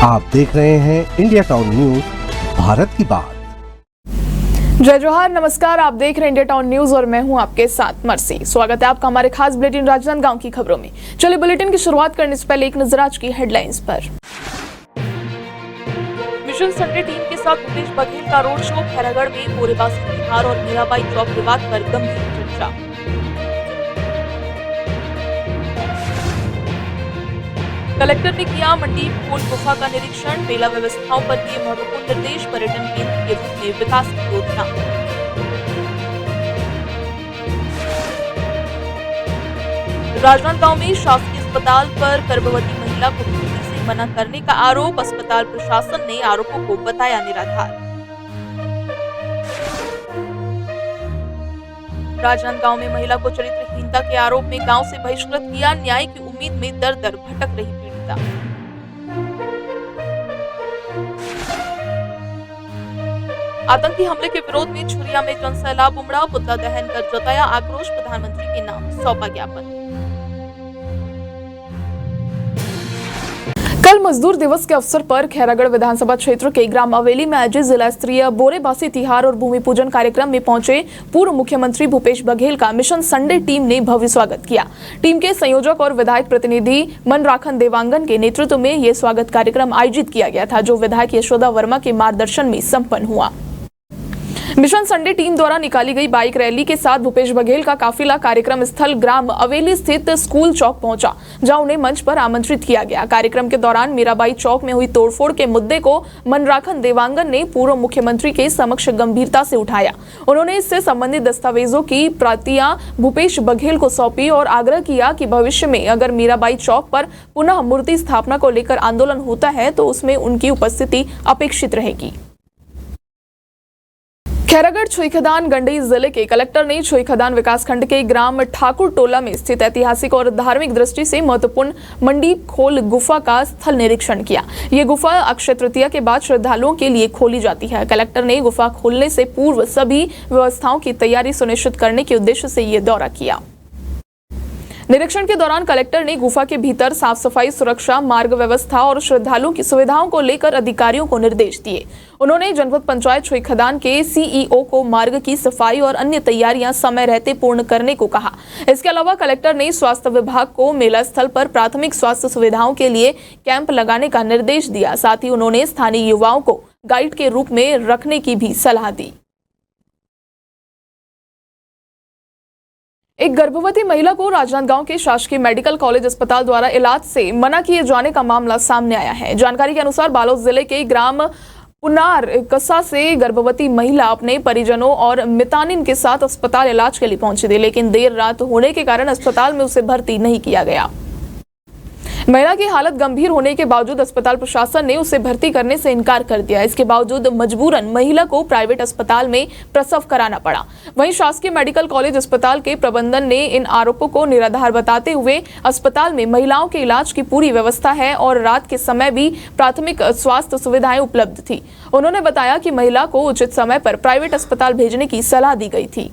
आप देख रहे हैं इंडिया टाउन न्यूज, भारत की बात। जय जोहार, नमस्कार। आप देख रहे हैं इंडिया टाउन न्यूज और मैं हूं आपके साथ मर्सी। स्वागत है आपका हमारे खास बुलेटिन राजनांदगांव की खबरों में। चलिए बुलेटिन की शुरुआत करने से पहले एक नजर आज की हेडलाइंस पर। मिशन संडे टीम के साथ भूपेश बघेल का रोड शो। खैरागढ़ में बोरेबासी तिहार और मीराबाई चौक विवाद पर गंभीर चर्चा। कलेक्टर ने किया मंडी खोल गुफा का निरीक्षण। मेला व्यवस्थाओं पर दिए महत्वपूर्ण निर्देश। पर्यटन केंद्र के रूप में विकास की योजना। राजनांदगांव में शासकीय अस्पताल पर गर्भवती महिला को भर्ती से मना करने का आरोप। अस्पताल प्रशासन ने आरोपों को बताया निराधार। राजनांदगांव में महिला को चरित्रहीनता के आरोप में गांव से बहिष्कृत किया। न्याय की उम्मीद में दर दर भटक रही पीड़िता। आतंकी हमले के विरोध में छुरिया में जनसैलाब उमड़ा। पुतला दहन कर जताया आक्रोश। प्रधानमंत्री के नाम सौंपा ज्ञापन। कल मजदूर दिवस के अवसर पर खैरागढ़ विधानसभा क्षेत्र के ग्राम अवेली में आयोजित जिला स्तरीय बोरेबासी तिहार और भूमि पूजन कार्यक्रम में पहुंचे पूर्व मुख्यमंत्री भूपेश बघेल का मिशन संडे टीम ने भव्य स्वागत किया। टीम के संयोजक और विधायक प्रतिनिधि मनराखन देवांगन के नेतृत्व में यह स्वागत कार्यक्रम आयोजित किया गया था, जो विधायक यशोदा वर्मा के मार्गदर्शन में संपन्न हुआ। मिशन संडे टीम द्वारा निकाली गई बाइक रैली के साथ भूपेश बघेल का काफिला कार्यक्रम स्थल ग्राम अवेली स्थित स्कूल चौक पहुंचा, जहां उन्हें मंच पर आमंत्रित किया गया। कार्यक्रम के दौरान मीराबाई चौक में हुई तोड़फोड़ के मुद्दे को मनराखन देवांगन ने पूर्व मुख्यमंत्री के समक्ष गंभीरता से उठाया। उन्होंने इससे संबंधित दस्तावेजों की प्रतियां भूपेश बघेल को सौंपी और आग्रह किया कि भविष्य में अगर मीराबाई चौक पर पुनः मूर्ति स्थापना को लेकर आंदोलन होता है तो उसमें उनकी उपस्थिति अपेक्षित रहेगी। खैरागढ़ छुईखदान गंडई जिले के कलेक्टर ने छुईखदान विकासखंड के ग्राम ठाकुर टोला में स्थित ऐतिहासिक और धार्मिक दृष्टि से महत्वपूर्ण मंडी खोल गुफा का स्थल निरीक्षण किया। ये गुफा अक्षय तृतीया के बाद श्रद्धालुओं के लिए खोली जाती है। कलेक्टर ने गुफा खोलने से पूर्व सभी व्यवस्थाओं की तैयारी सुनिश्चित करने के उद्देश्य से ये दौरा किया। निरीक्षण के दौरान कलेक्टर ने गुफा के भीतर साफ सफाई, सुरक्षा, मार्ग व्यवस्था और श्रद्धालुओं की सुविधाओं को लेकर अधिकारियों को निर्देश दिए। उन्होंने जनपद पंचायत छुईखदान के सीईओ को मार्ग की सफाई और अन्य तैयारियां समय रहते पूर्ण करने को कहा। इसके अलावा कलेक्टर ने स्वास्थ्य विभाग को मेला स्थल पर प्राथमिक स्वास्थ्य सुविधाओं के लिए कैंप लगाने का निर्देश दिया। साथ ही उन्होंने स्थानीय युवाओं को गाइड के रूप में रखने की भी सलाह दी। एक गर्भवती महिला को राजनांदगांव के शासकीय मेडिकल कॉलेज अस्पताल द्वारा इलाज से मना किए जाने का मामला सामने आया है। जानकारी के अनुसार बालोद जिले के ग्राम पुनार कसा से गर्भवती महिला अपने परिजनों और मितानिन के साथ अस्पताल इलाज के लिए पहुंची थी, लेकिन देर रात होने के कारण अस्पताल में उसे भर्ती नहीं किया गया। महिला की हालत गंभीर होने के बावजूद अस्पताल प्रशासन ने उसे भर्ती करने से इनकार कर दिया। इसके बावजूद मजबूरन महिला को प्राइवेट अस्पताल में प्रसव कराना पड़ा। वहीं शासकीय मेडिकल कॉलेज अस्पताल के प्रबंधन ने इन आरोपों को निराधार बताते हुए अस्पताल में महिलाओं के इलाज की पूरी व्यवस्था है और रात के समय भी प्राथमिक स्वास्थ्य सुविधाएं उपलब्ध थी। उन्होंने बताया कि महिला को उचित समय पर प्राइवेट अस्पताल भेजने की सलाह दी गई थी।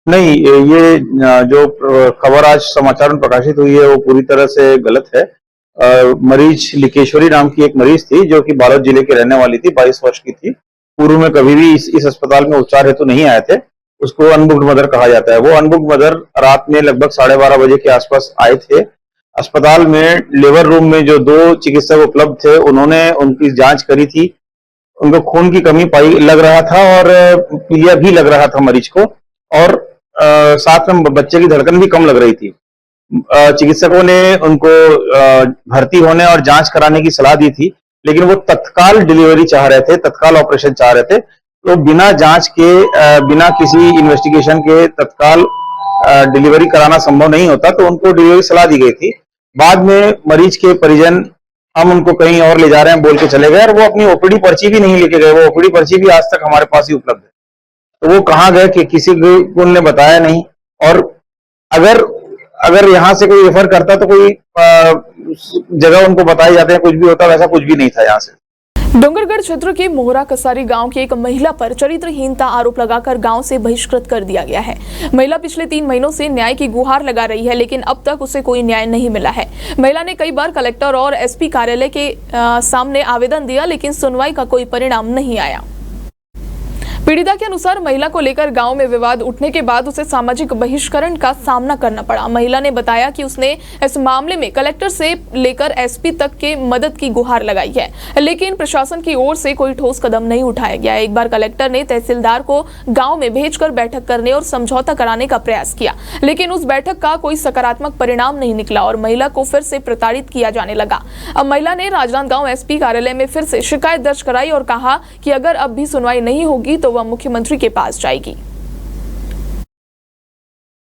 नहीं, ये जो खबर आज समाचार में प्रकाशित हुई है वो पूरी तरह से गलत है। मरीज लिकेश्वरी नाम की एक मरीज थी जो कि बालोद जिले की रहने वाली थी, 22 वर्ष की थी। पूर्व में कभी भी इस अस्पताल में उपचार हेतु नहीं आए थे। उसको अनबुक्ड मदर कहा जाता है। वो अनबुक्ड मदर रात में लगभग 12:30 बजे के आसपास आए थे। अस्पताल में लेबर रूम में जो 2 चिकित्सक उपलब्ध थे उन्होंने उनकी जांच करी थी। उनको खून की कमी पाई लग रहा था और पीलिया भी लग रहा था मरीज को, और साथ में बच्चे की धड़कन भी कम लग रही थी। चिकित्सकों ने उनको भर्ती होने और जांच कराने की सलाह दी थी, लेकिन वो तत्काल डिलीवरी चाह रहे थे, तत्काल ऑपरेशन चाह रहे थे। तो बिना जांच के, बिना किसी इन्वेस्टिगेशन के तत्काल डिलीवरी कराना संभव नहीं होता, तो उनको डिलीवरी सलाह दी गई थी। बाद में मरीज के परिजन हम उनको कहीं और ले जा रहे हैं बोल के चले गए और वो अपनी ओपीडी पर्ची भी नहीं लेके गए। वो ओपीडी पर्ची भी आज तक हमारे पास ही उपलब्ध है। तो वो कहाँ गए कि किसी को उन्होंने बताया नहीं। और अगर यहाँ से कोई रेफर करता तो कोई जगह उनको बताई जाते हैं, कुछ भी होता, वैसा कुछ भी नहीं था यहाँ से। डूंगरगढ़ क्षेत्र के मोहरा कसारी गांव की एक महिला पर चरित्रहीनता आरोप लगाकर गांव से बहिष्कृत कर दिया गया है। महिला पिछले 3 महीनों से न्याय की गुहार लगा रही है, लेकिन अब तक उसे कोई न्याय नहीं मिला है। महिला ने कई बार कलेक्टर और एसपी कार्यालय के सामने आवेदन दिया, लेकिन सुनवाई का कोई परिणाम नहीं आया। पीड़िता के अनुसार महिला को लेकर गांव में विवाद उठने के बाद उसे सामाजिक बहिष्करण का सामना करना पड़ा। महिला ने बताया कि उसने इस मामले में कलेक्टर से लेकर एसपी तक के मदद की गुहार लगाई है, लेकिन प्रशासन की ओर से कोई ठोस कदम नहीं उठाया गया। एक बार कलेक्टर ने तहसीलदार को गांव में भेजकर बैठक करने और समझौता कराने का प्रयास किया, लेकिन उस बैठक का कोई सकारात्मक परिणाम नहीं निकला और महिला को फिर से प्रताड़ित किया जाने लगा। अब महिला ने राजनांदगांव एसपी कार्यालय में फिर से शिकायत दर्ज कराई और कहा कि अगर अब भी सुनवाई नहीं होगी तो वह मुख्यमंत्री के पास जाएगी।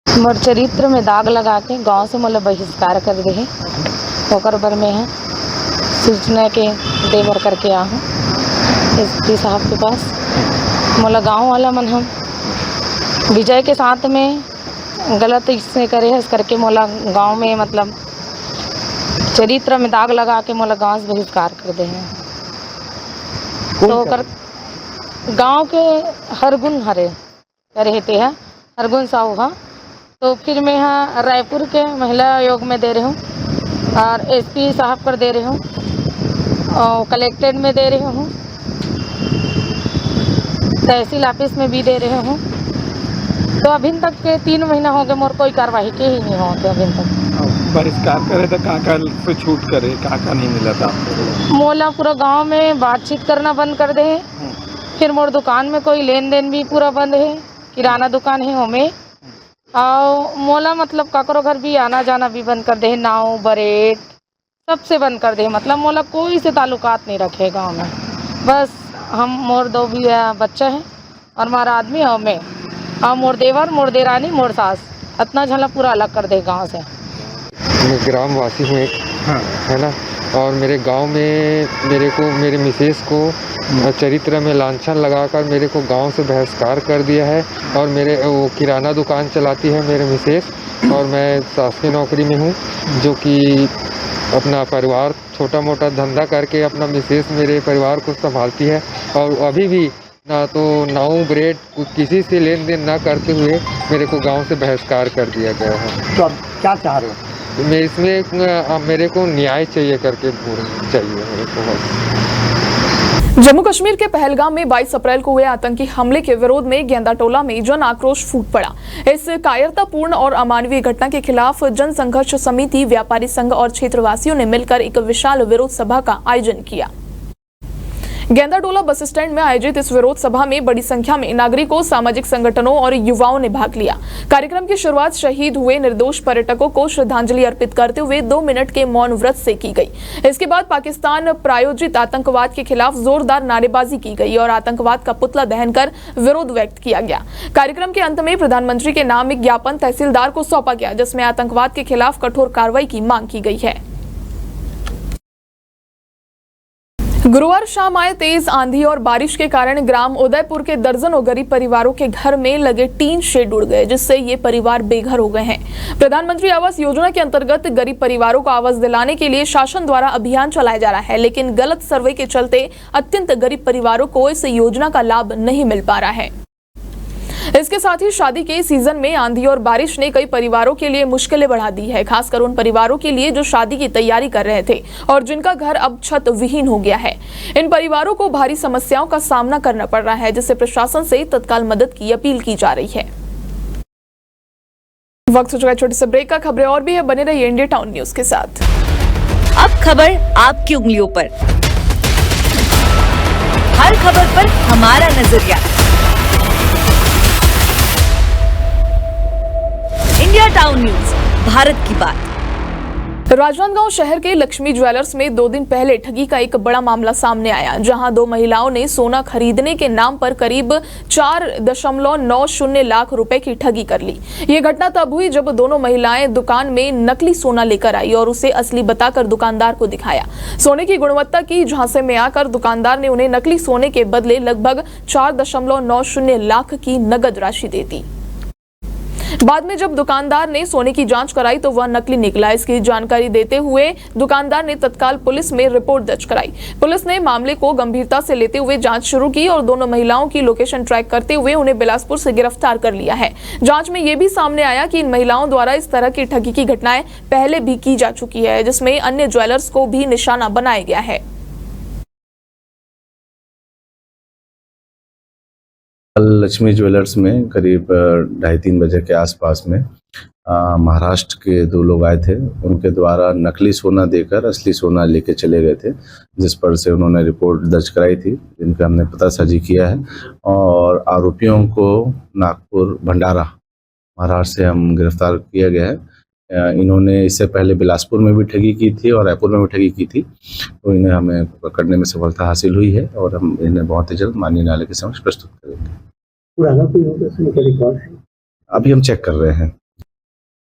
मोर चरित्र में दाग लगा के गांव से मोला बहिष्कार कर दे है, ओकर बर में है सूचना के देवर करके आ हूँ एसपी साहब के पास। मोला गांव वाला मन हम विजय के साथ में गलत इससे करे है, इस करके मोला गांव में मतलब चरित्र में दाग लगा के मोला गांव से बहिष्कार कर दे हैं। तो कर गांव के हरगुन हरे रहते हैं, हरगुन साहू हाँ। तो फिर मैं यहाँ रायपुर के महिला आयोग में दे रही हूँ और एसपी साहब पर दे रही हूँ और कलेक्ट्रेट में दे रही हूँ, तहसील ऑफिस में भी दे रहे हूँ। तो अभी तक के 3 महीना हो गए, मोर कोई कार्रवाई के ही नहीं होते अभी तक। बहिष्कार करे तो कहाँ से छूट करे, कहाँ नहीं मिला था? मोला पूरा गांव में बातचीत करना बंद कर दे। फिर मोर दुकान में कोई लेन देन भी पूरा बंद है, किराना दुकान है हमें। और मोला मतलब काकरो घर भी आना जाना भी बंद कर दे, नाव बरेट सबसे बंद कर दे। मतलब मोला कोई से ताल्लुकात नहीं रखे गाँव में। बस हम मोर 2 भी बच्चा है और हमारा आदमी है मैं, और मोर देवर, मोर देरानी, मोर सास, इतना झला पूरा अलग कर दे गाँव से। मैं ग्रामवासी हूँ एक, है ना, और मेरे गांव में मेरे को मेरे मिसेस को चरित्र में लांछन लगाकर मेरे को गांव से बहिष्कार कर दिया है। और मेरे वो किराना दुकान चलाती है मेरे मिसेस, और मैं शासकीय नौकरी में हूँ, जो कि अपना परिवार छोटा मोटा धंधा करके अपना मिसेस मेरे परिवार को संभालती है। और अभी भी ना तो नाऊ ब्रेड किसी से लेन देन ना करते हुए मेरे को गांव से बहिष्कार कर दिया गया है। तो अब क्या चाह रहे हो? मैं इसमें मेरे को न्याय चाहिए करके चाहिए मेरे को बस। जम्मू कश्मीर के पहलगाम में 22 अप्रैल को हुए आतंकी हमले के विरोध में गेंदाटोला में जन आक्रोश फूट पड़ा। इस कायरतापूर्ण और अमानवीय घटना के खिलाफ जन संघर्ष समिति, व्यापारी संघ और क्षेत्रवासियों ने मिलकर एक विशाल विरोध सभा का आयोजन किया। गेंदाटोला बस स्टैंड में आयोजित इस विरोध सभा में बड़ी संख्या में नागरिकों, सामाजिक संगठनों और युवाओं ने भाग लिया। कार्यक्रम की शुरुआत शहीद हुए निर्दोष पर्यटकों को श्रद्धांजलि अर्पित करते हुए 2 मिनट के मौन व्रत से की गई। इसके बाद पाकिस्तान प्रायोजित आतंकवाद के खिलाफ जोरदार नारेबाजी की गई और आतंकवाद का पुतला दहन कर विरोध व्यक्त किया गया। कार्यक्रम के अंत में प्रधानमंत्री के नाम एक ज्ञापन तहसीलदार को सौंपा गया, जिसमें आतंकवाद के खिलाफ कठोर कार्रवाई की मांग की गई है। गुरुवार शाम आए तेज आंधी और बारिश के कारण ग्राम उदयपुर के दर्जनों गरीब परिवारों के घर में लगे टीन शेड उड़ गए, जिससे ये परिवार बेघर हो गए हैं। प्रधानमंत्री आवास योजना के अंतर्गत गरीब परिवारों को आवास दिलाने के लिए शासन द्वारा अभियान चलाया जा रहा है, लेकिन गलत सर्वे के चलते अत्यंत गरीब परिवारों को इस योजना का लाभ नहीं मिल पा रहा है। इसके साथ ही शादी के सीजन में आंधी और बारिश ने कई परिवारों के लिए मुश्किलें बढ़ा दी है, खासकर उन परिवारों के लिए जो शादी की तैयारी कर रहे थे और जिनका घर अब छत विहीन हो गया है। इन परिवारों को भारी समस्याओं का सामना करना पड़ रहा है, जिससे प्रशासन से तत्काल मदद की अपील की जा रही है। वक्त हो चुका है छोटे से ब्रेक का। खबरें और भी है, बने रहिए इंडिया टाउन न्यूज के साथ। अब खबर आपकी उंगलियों पर, हर खबर पर हमारा नजरिया। इंडिया टाउन न्यूज, भारत की बात। राजनांदगांव शहर के लक्ष्मी ज्वेलर्स में 2 दिन पहले ठगी का एक बड़ा मामला सामने आया, जहां 2 महिलाओं ने सोना खरीदने के नाम पर करीब 4.90 लाख रुपए की ठगी कर ली। ये घटना तब हुई जब दोनों महिलाएं दुकान में नकली सोना लेकर आई और उसे असली बताकर दुकानदार को दिखाया। सोने की गुणवत्ता की झांसे में आकर दुकानदार ने उन्हें नकली सोने के बदले लगभग 4.90 लाख की नगद राशि दे दी। बाद में जब दुकानदार ने सोने की जांच कराई तो वह नकली निकला। इसकी जानकारी देते हुए दुकानदार ने तत्काल पुलिस में रिपोर्ट दर्ज कराई। पुलिस ने मामले को गंभीरता से लेते हुए जांच शुरू की और दोनों महिलाओं की लोकेशन ट्रैक करते हुए उन्हें बिलासपुर से गिरफ्तार कर लिया है। जांच में यह भी सामने आया कि इन महिलाओं द्वारा इस तरह की ठगी की घटनाएं पहले भी की जा चुकी है, जिसमें अन्य ज्वेलर्स को भी निशाना बनाया गया है। कल लक्ष्मी ज्वेलर्स में करीब 2:30-3 बजे के आसपास में महाराष्ट्र के 2 लोग आए थे। उनके द्वारा नकली सोना देकर असली सोना लेके चले गए थे, जिस पर से उन्होंने रिपोर्ट दर्ज कराई थी, जिनका हमने पतासाजी किया है और आरोपियों को नागपुर भंडारा महाराष्ट्र से हम गिरफ्तार किया गया है। इन्होंने इससे पहले बिलासपुर में भी ठगी की थी और रायपुर में भी ठगी की थी, तो इन्हें हमें पकड़ने में सफलता हासिल हुई है और हम इन्हें बहुत ही जल्द माननीय न्यायालय के समक्ष प्रस्तुत करेंगे। अभी हम चेक कर रहे हैं।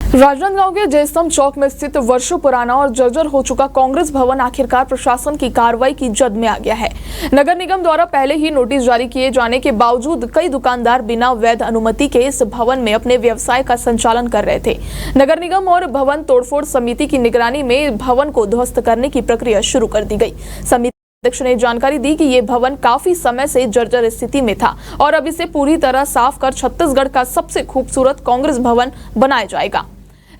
राजनांदगांव के जयस्तंभ चौक में स्थित वर्षों पुराना और जर्जर हो चुका कांग्रेस भवन आखिरकार प्रशासन की कार्रवाई की जद में आ गया है। नगर निगम द्वारा पहले ही नोटिस जारी किए जाने के बावजूद कई दुकानदार बिना वैध अनुमति के इस भवन में अपने व्यवसाय का संचालन कर रहे थे। नगर निगम और भवन तोड़फोड़ समिति की निगरानी में भवन को ध्वस्त करने की प्रक्रिया शुरू कर दी गई। समिति अध्यक्ष ने जानकारी दी कि ये भवन काफी समय से जर्जर स्थिति में था और अब इसे पूरी तरह साफ कर छत्तीसगढ़ का सबसे खूबसूरत कांग्रेस भवन बनाया जाएगा।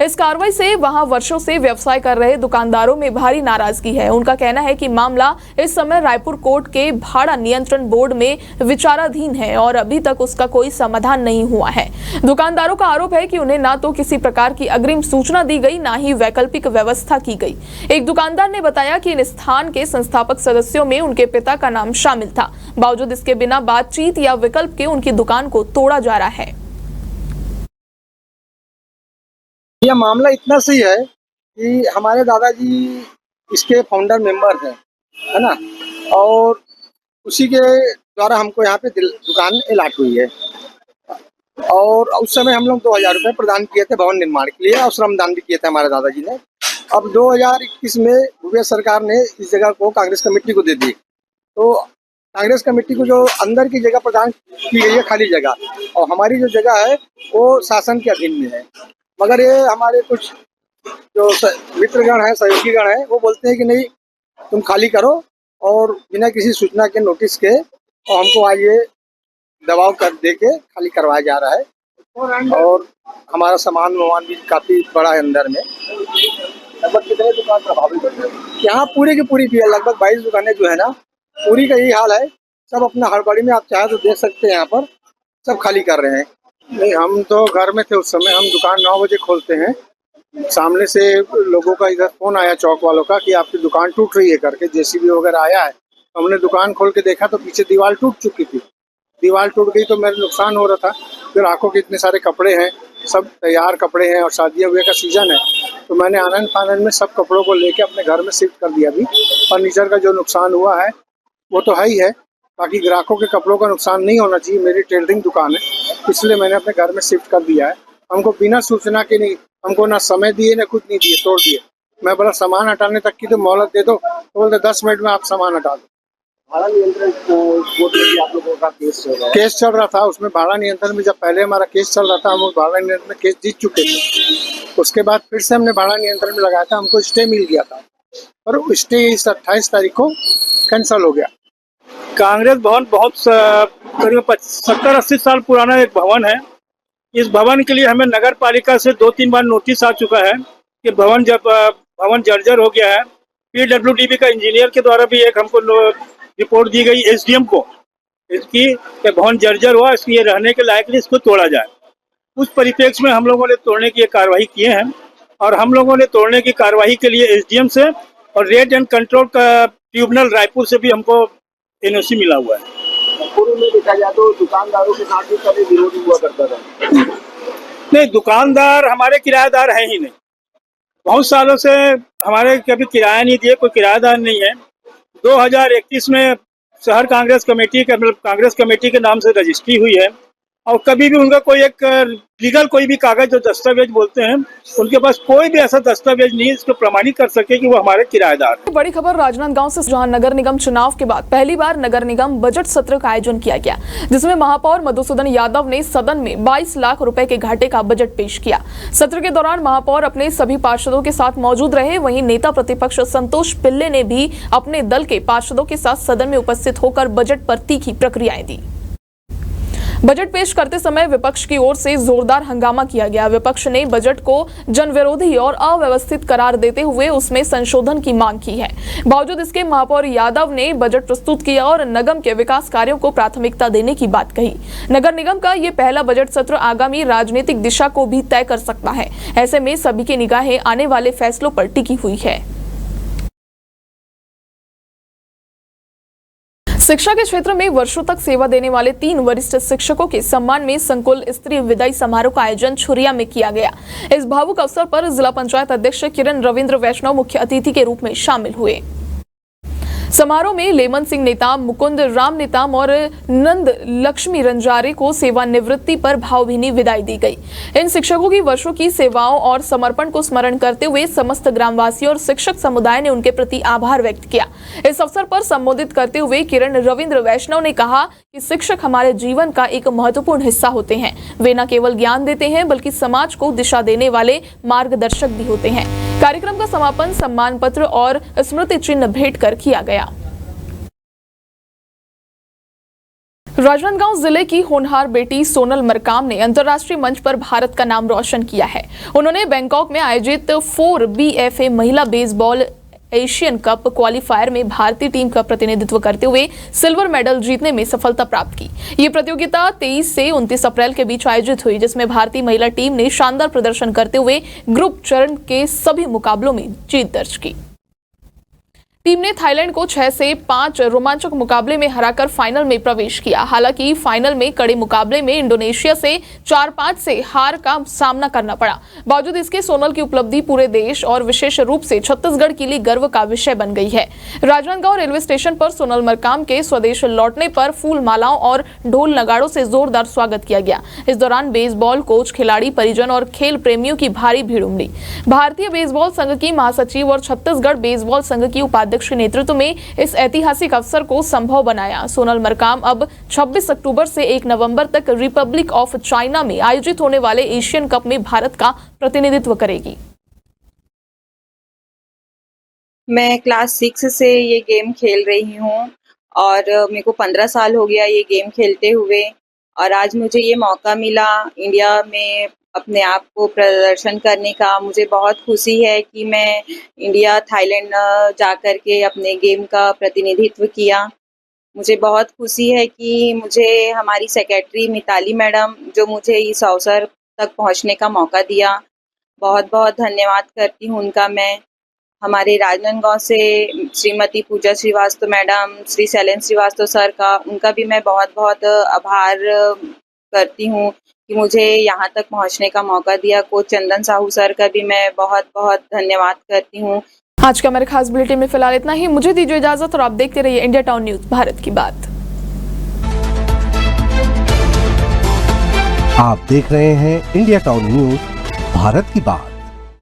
इस कार्रवाई से वहां वर्षों से व्यवसाय कर रहे दुकानदारों में भारी नाराजगी है। उनका कहना है कि मामला इस समय रायपुर कोर्ट के भाड़ा नियंत्रण बोर्ड में विचाराधीन है और अभी तक उसका कोई समाधान नहीं हुआ है। दुकानदारों का आरोप है कि उन्हें ना तो किसी प्रकार की अग्रिम सूचना दी गई, ना ही वैकल्पिक व्यवस्था की गई। एक दुकानदार ने बताया कि इन स्थान के संस्थापक सदस्यों में उनके पिता का नाम शामिल था। बावजूद इसके बिना बातचीत या विकल्प के उनकी दुकान को तोड़ा जा रहा है। यह मामला इतना सही है कि हमारे दादाजी इसके फाउंडर मेंबर हैं, है ना, और उसी के द्वारा हमको यहाँ पे दुकान अलॉट हुई है और उस समय हम लोग 2000 रुपये प्रदान किए थे भवन निर्माण के लिए और श्रमदान भी किए थे हमारे दादाजी ने। अब 2021 में भूपेश सरकार ने इस जगह को कांग्रेस कमेटी को दे दी, तो कांग्रेस कमेटी को जो अंदर की जगह प्रदान की गई है खाली जगह, और हमारी जो जगह है वो शासन के अधीन में है। मगर ये हमारे कुछ जो मित्रगण हैं, सहयोगीगण हैं, वो बोलते हैं कि नहीं तुम खाली करो और बिना किसी सूचना के नोटिस के, और हमको आज ये दबाव कर दे के खाली करवाया जा रहा है और हमारा सामान वामान भी काफ़ी बड़ा है अंदर में। लगभग कितने दुकान प्रभावित हो गए यहाँ? पूरी की पूरी भी है, लगभग 22 दुकानें जो है ना, पूरी का यही हाल है। सब अपना हड़बड़ी में, आप चाहे तो देख सकते हैं, यहाँ पर सब खाली कर रहे हैं। नहीं, हम तो घर में थे उस समय। हम दुकान 9 बजे खोलते हैं। सामने से लोगों का इधर फोन आया चौक वालों का कि आपकी दुकान टूट रही है करके, जेसीबी वगैरह आया है। हमने दुकान खोल के देखा तो पीछे दीवार टूट चुकी थी। दीवार टूट गई तो मेरा नुकसान हो रहा था। फिर आंखों के इतने सारे कपड़े हैं, सब तैयार कपड़े हैं और शादियाँ हुए का सीजन है, तो मैंने आनंद फानंद में सब कपड़ों को लेके अपने घर में शिफ्ट कर दिया। अभी फर्नीचर का जो नुकसान हुआ है वो तो है ही है, बाकी ग्राहकों के कपड़ों का नुकसान नहीं होना चाहिए। मेरी टेलरिंग दुकान है, इसलिए मैंने अपने घर में शिफ्ट कर दिया है। हमको बिना सूचना के नहीं, हमको ना समय दिए ना कुछ नहीं दिए, तोड़ दिए। मैं बोला सामान हटाने तक की तो मोहलत दे दो, तो बोलते 10 मिनट में आप सामान हटा दो। भाड़ा नियंत्रण आप लोगों का केस चल रहा था, उसमें भाड़ा नियंत्रण में जब पहले हमारा केस चल रहा था, हम उस भाड़ा नियंत्रण में केस जीत चुके थे। उसके बाद फिर से हमने भाड़ा नियंत्रण में लगाया था, हमको स्टे मिल गया था, पर स्टे इस 28 तारीख को कैंसिल हो गया। कांग्रेस भवन बहुत करीब 70-80 साल पुराना एक भवन है। इस भवन के लिए हमें नगर पालिका से 2-3 बार नोटिस आ चुका है कि भवन जर्जर हो गया है। PWDB का इंजीनियर के द्वारा भी एक हमको रिपोर्ट दी गई SDM को, इसकी भवन जर्जर हुआ, इसकी ये रहने के लायक नहीं, इसको तोड़ा जाए। उस परिप्रेक्ष्य में हम लोगों ने तोड़ने की कार्रवाई किए हैं और हम लोगों ने तोड़ने की कार्रवाई के लिए SDM से और रेट एंड कंट्रोल का ट्रिब्यूनल रायपुर से भी हमको NOC मिला हुआ है। पूर्व में देखा जाए तो दुकानदारों के साथ भी कभी विरोध हुआ करता था। नहीं, दुकानदार हमारे किराएदार हैं ही नहीं। बहुत सालों से हमारे कभी किराया नहीं दिए, कोई किराएदार नहीं है। 2021 में शहर कांग्रेस कमेटी के नाम से रजिस्ट्री हुई है। और कभी भी उनका कोई एक लीगल कोई भी कागज जो दस्तावेज बोलते हैं, उनके पास कोई भी ऐसा दस्तावेज नहीं है इसको प्रमाणित कर सके कि वो हमारे किराएदार हैं। बड़ी खबर राजनांदगांव से, जहां नगर निगम चुनाव के बाद पहली बार नगर निगम बजट सत्र का आयोजन किया गया, जिसमें महापौर मधुसूदन यादव ने सदन में 22 लाख रुपए के घाटे का बजट पेश किया। सत्र के दौरान महापौर अपने सभी पार्षदों के साथ मौजूद रहे। वहीं नेता प्रतिपक्ष संतोष पिल्ले ने भी अपने दल के पार्षदों के साथ सदन में उपस्थित होकर बजट पर तीखी प्रतिक्रियाएं दी। बजट पेश करते समय विपक्ष की ओर से जोरदार हंगामा किया गया। विपक्ष ने बजट को जनविरोधी और अव्यवस्थित करार देते हुए उसमें संशोधन की मांग की है। बावजूद इसके महापौर यादव ने बजट प्रस्तुत किया और नगम के विकास कार्यों को प्राथमिकता देने की बात कही। नगर निगम का ये पहला बजट सत्र आगामी राजनीतिक दिशा को भी तय कर सकता है। ऐसे में सभी की निगाहें आने वाले फैसलों पर टिकी हुई है। शिक्षा के क्षेत्र में वर्षों तक सेवा देने वाले 3 वरिष्ठ शिक्षकों के सम्मान में संकुल स्तरीय विदाई समारोह का आयोजन छुरिया में किया गया। इस भावुक अवसर पर जिला पंचायत अध्यक्ष किरण रविंद्र वैष्णव मुख्य अतिथि के रूप में शामिल हुए। समारोह में लेमन सिंह नेताम, मुकुंद राम नेताम और नंद लक्ष्मी रंजारे को सेवानिवृत्ति पर भावभीनी विदाई दी गई। इन शिक्षकों की वर्षों की सेवाओं और समर्पण को स्मरण करते हुए समस्त ग्रामवासियों और शिक्षक समुदाय ने उनके प्रति आभार व्यक्त किया। इस अवसर पर संबोधित करते हुए किरण रविंद्र वैष्णव ने कहा कि शिक्षक हमारे जीवन का एक महत्वपूर्ण हिस्सा होते हैं। वे न केवल ज्ञान देते हैं बल्कि समाज को दिशा देने वाले मार्गदर्शक भी होते हैं। कार्यक्रम का समापन सम्मान पत्र और स्मृति चिन्ह भेंट कर किया गया। राजनांदगांव जिले की होनहार बेटी सोनल मरकाम ने अंतर्राष्ट्रीय मंच पर भारत का नाम रोशन किया है। उन्होंने बैंकॉक में आयोजित 4BFA महिला बेसबॉल एशियन कप क्वालिफायर में भारतीय टीम का प्रतिनिधित्व करते हुए सिल्वर मेडल जीतने में सफलता प्राप्त की। ये प्रतियोगिता 23 से 29 अप्रैल के बीच आयोजित हुई, जिसमें भारतीय महिला टीम ने शानदार प्रदर्शन करते हुए ग्रुप चरण के सभी मुकाबलों में जीत दर्ज की। टीम ने थाईलैंड को 6 से 5 रोमांचक मुकाबले में हराकर फाइनल में प्रवेश किया। हालांकि फाइनल में कड़े मुकाबले में इंडोनेशिया से 4-5 से हार का सामना करना पड़ा। बावजूद इसके सोनल की उपलब्धि पूरे देश और विशेष रूप से छत्तीसगढ़ के लिए गर्व का विषय बन गई है। राजनांदगांव रेलवे स्टेशन पर सोनल मरकाम के स्वदेश लौटने पर फूल मालाओं और ढोल नगाड़ों से जोरदार स्वागत किया गया। इस दौरान बेसबॉल कोच, खिलाड़ी, परिजन और खेल प्रेमियों की भारी भीड़ उमड़ी। भारतीय बेसबॉल संघ की महासचिव और छत्तीसगढ़ बेसबॉल संघ की उपाध्यक्ष के नेतृत्व में इस ऐतिहासिक अवसर को संभव बनाया। सोनल मरकाम अब 26 अक्टूबर से 1 नवंबर तक रिपब्लिक ऑफ चाइना में आयोजित होने वाले एशियन कप में भारत का प्रतिनिधित्व करेगी। मैं क्लास 6 से ये गेम खेल रही हूँ और मेरे को 15 साल हो गया ये गेम खेलते हुए, और आज मुझे ये मौका मिला इंडिया में अपने आप को प्रदर्शन करने का। मुझे बहुत खुशी है कि मैं इंडिया थाईलैंड जा कर के अपने गेम का प्रतिनिधित्व किया। मुझे बहुत खुशी है कि मुझे हमारी सेक्रेटरी मिताली मैडम जो मुझे इस अवसर तक पहुंचने का मौका दिया, बहुत बहुत धन्यवाद करती हूं उनका मैं। हमारे राजनांदगांव से श्रीमती पूजा श्रीवास्तव मैडम, श्री शैलेंद्र श्रीवास्तव सर का, उनका भी मैं बहुत बहुत आभार करती हूँ कि मुझे यहाँ तक पहुँचने का मौका दिया। कोच चंदन साहू सर का भी मैं बहुत बहुत धन्यवाद करती हूँ। आज का मेरे खास बुलेटिन में फिलहाल इतना ही। मुझे दीजिए इजाजत और आप देखते रहिए इंडिया टाउन न्यूज, भारत की बात। आप देख रहे हैं इंडिया टाउन न्यूज, भारत की बात।